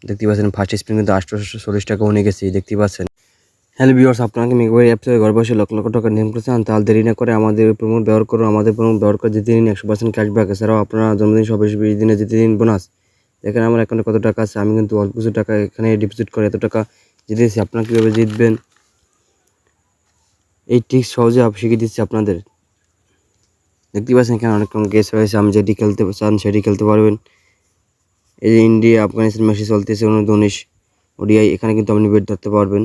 দেখতে পাচ্ছেন first spin কিন্তু 840 টাকা উনি গেছি দেখতে পাচ্ছেন। হ্যালো ভিউয়ার্স, আপনাকে মেঘবাড়ি অ্যাপ থেকে ঘর বসে লক্ষ লক্ষ টাকা ইনকাম করতে চান তাহলে দেরি না করে আমাদের প্রমোট ব্যবহার করুন। আমাদের প্রমোট ব্যবহার করে জিতে নিন 100% ক্যাশব্যাক। এছাড়াও আপনারা জন্মদিন সব 20 দিনে জিতে নিন বোনাস। এখানে আমার অ্যাকাউন্টে কত টাকা আছে, আমি কিন্তু অল্প কিছু টাকা এখানে ডিপোজিট করে এত টাকা জিতেছি। আপনারা কীভাবে জিতবেন এই ট্রিক্স সহজে শিখিয়ে দিচ্ছি আপনাদের। দেখতে পাচ্ছেন এখানে অনেক রকম গেস রয়েছে, আমি যেটি খেলতে চান সেটি খেলতে পারবেন। এই যে ইন্ডিয়া আফগানিস্তান ম্যাচ চলতেছে 19 ওডিআই, এখানে কিন্তু আপনি বেট ধরতে পারবেন।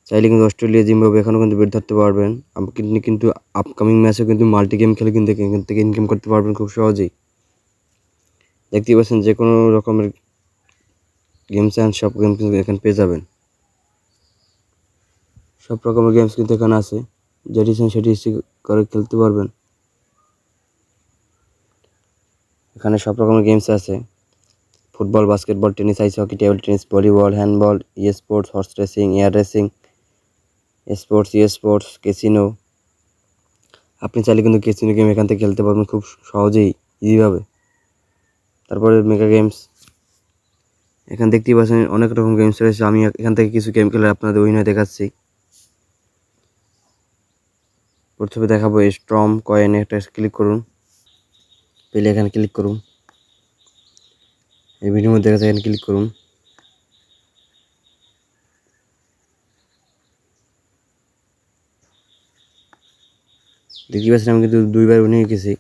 চাইলে কিন্তু অস্ট্রেলিয়া জিম্বাবুয়ে এখানেও কিন্তু বেট ধরতে পারবেন। আপনি কিন্তু আপকামিং ম্যাচেও কিন্তু মাল্টি গেম খেলে কিন্তু এখান থেকে ইনকাম করতে পারবেন খুব সহজেই। দেখতে পাচ্ছেন যে কোনো রকমের গেমস অ্যান্ড সব গেম কিন্তু এখানে পেয়ে যাবেন। সব রকমের গেমস কিন্তু এখানে আছে, যেটি চান সেটি করে খেলতে পারবেন। এখানে সব রকমের গেমস আছে, football, basketball, tennis, ice hockey, table tennis, volleyball, handball, sports, horse racing, air racing, sports, sports, casino. আপনি চাইলে কিন্তু ক্যাসিনো গেম এখান থেকে খেলতে পারবেন খুব সহজেই, ইজিভাবে। তারপরে মেগা গেমস, এখানে দেখতেই পাচ্ছেন অনেক রকম গেমস রয়েছে। আমি এখান থেকে কিছু গেম খেলে আপনাদের উইনার দেখাচ্ছি। প্রথমে দেখাবো স্ট্রম কয়েন, একটা ক্লিক করুন, পেলে এখানে ক্লিক করুন। এই ভিডিওর মধ্যে দেখা যায় এখানে ক্লিক করুন। দেখতে পাচ্ছেন আমি কিন্তু 2বার উইনিং গেছি।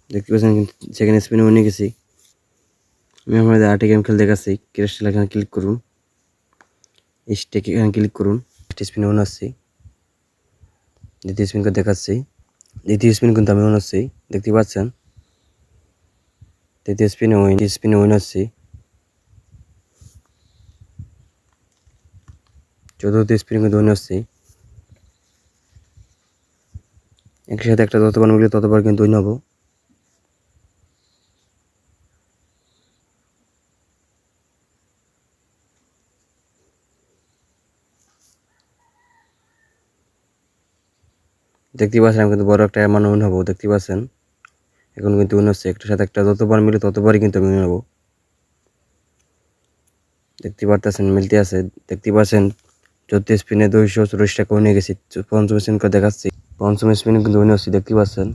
দেখতে পাচ্ছেন সেকেন্ড স্পিনে উইনিং গেছি। আমি আপনাদের আরেকটি গেম খেলে দেখাচ্ছি। ক্যাস্টেল এখানে ক্লিক করুন, স্টেক এখানে ক্লিক করুন। ফার্স্ট স্পিনে উইন আসছি, দ্বিতীয় স্পিন করে দেখাচ্ছি। দ্বিতীয় স্পিন কিন্তু আমি উইন আসছি, দেখতে পাচ্ছেন। তৃতীয় স্পিনে উইন আসছি। চতুর্থ স্পিনে কিন্তু উইন আসছি। একই সাথে একটা যতবার মিলে ততবার কিন্তু উইন হবো। দেখতে পাচ্ছেন আমি কিন্তু বড় একটা অ্যামাউন্ট উইন হবো, দেখতে পাচ্ছেন। এখন কিন্তু উইন হচ্ছে, একটার সাথে একটা যতবার মিলে ততবারই কিন্তু আমি উইন হবো। দেখতে পারতেছেন মিলতে আছে। দেখতে পাচ্ছেন 14 স্পিনে 240 টাকা উইনে গেছি। পঞ্চম স্পিন করে দেখাচ্ছি, পঞ্চম স্পিনে কিন্তু উইন হচ্ছি, দেখতে পাচ্ছেন।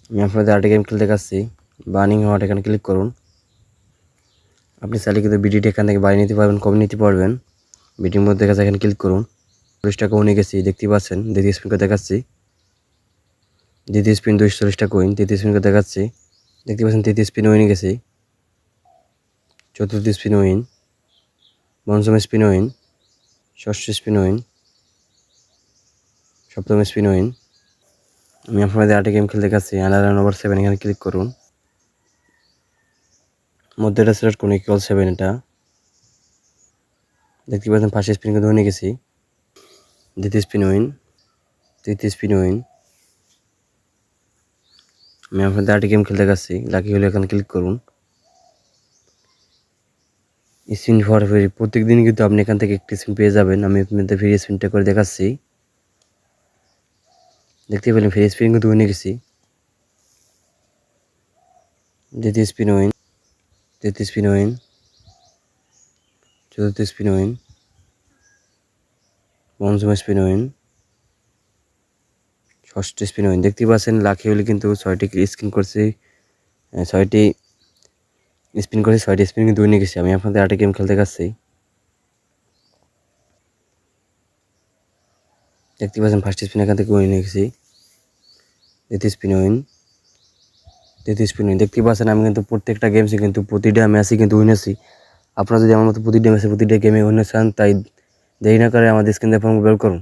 আমি আপনাদের আরেকটি গেম খেলে দেখাচ্ছি, বার্নিং হওয়ার, এখানে ক্লিক করুন। আপনি চাইলে কিন্তু বিডিটি এখান থেকে বাড়িয়ে নিতে পারবেন, কম নিতে পারবেন। বিডির মধ্যে দেখা যায় এখানে ক্লিক করুন। 40 টাকা উইনে গেছি, দেখতে পাচ্ছেন। দ্বিতীয় স্পিন করে দেখাচ্ছি, দ্বিতীয় স্পিন 240 টাকা উইন। তৃতীয় স্পিন করে দেখাচ্ছি, দেখতে পাচ্ছেন। তৃতীয় স্পিন উইনে গেছি। চতুর্থ স্পিন উইন, পঞ্চম স্পিন উইন, ষষ্ঠ স্পিন উইন, সপ্তম স্পিন উইন। আমি আপনাদের আরেকটি গেম খেলে দেখাচ্ছি, +7, এখানে ক্লিক করুন। মধ্যে এটা সিলেক্ট করুন, =7 এটা। দেখতে পাচ্ছেন ফার্স্ট স্পিন কিন্তু উইনে গেছি। দ্বিতীয় স্পিন উইন, তৃতীয় স্পিন উইন। আমি আপনাদের আরেকটি গেম খেলে দেখাচ্ছি, লাকি হলে এখানে ক্লিক করুন। স্পিন ফর ফ্রি, প্রত্যেক দিন কিন্তু আপনি এখান থেকে একটি স্পিন পেয়ে যাবেন। আমি আপনাদের ফ্রি স্পিনটা করে দেখাচ্ছি। দেখতে পেলেন ফ্রি স্পিন কিন্তু উইনে গেছি। দ্বিতীয় স্পিন উইন, তৃতীয় স্পিন উইন, চতুর্থ স্পিন উইন, পঞ্চম স্পিন উইন, ষষ্ঠ স্পিন উইন। দেখতে পাচ্ছেন লাকি হলে কিন্তু 6টি স্পিন করছি, 6টি স্পিন করেছি, 6টি স্পিন কিন্তু উইনে গেছি। আমি আপনাদের আরেকটি গেম খেলতে দেখাচ্ছি। দেখতে পাচ্ছেন ফার্স্ট স্পিন এখান থেকে উইনে গেছি। দ্বিতীয় স্পিন উইন, তৃতীয় স্পিন উইন। দেখতে পাচ্ছেন আমি কিন্তু প্রত্যেকটা গেমসে কিন্তু প্রতিটা ম্যাচে কিন্তু উইন আছি। আপনারা যদি আমার মতো প্রতিটা ম্যাচে প্রতিটা গেমে উইন চান, তাই দেরি না করে আমাদের স্ক্রিন দিয়ে ফর্ম বের করুন।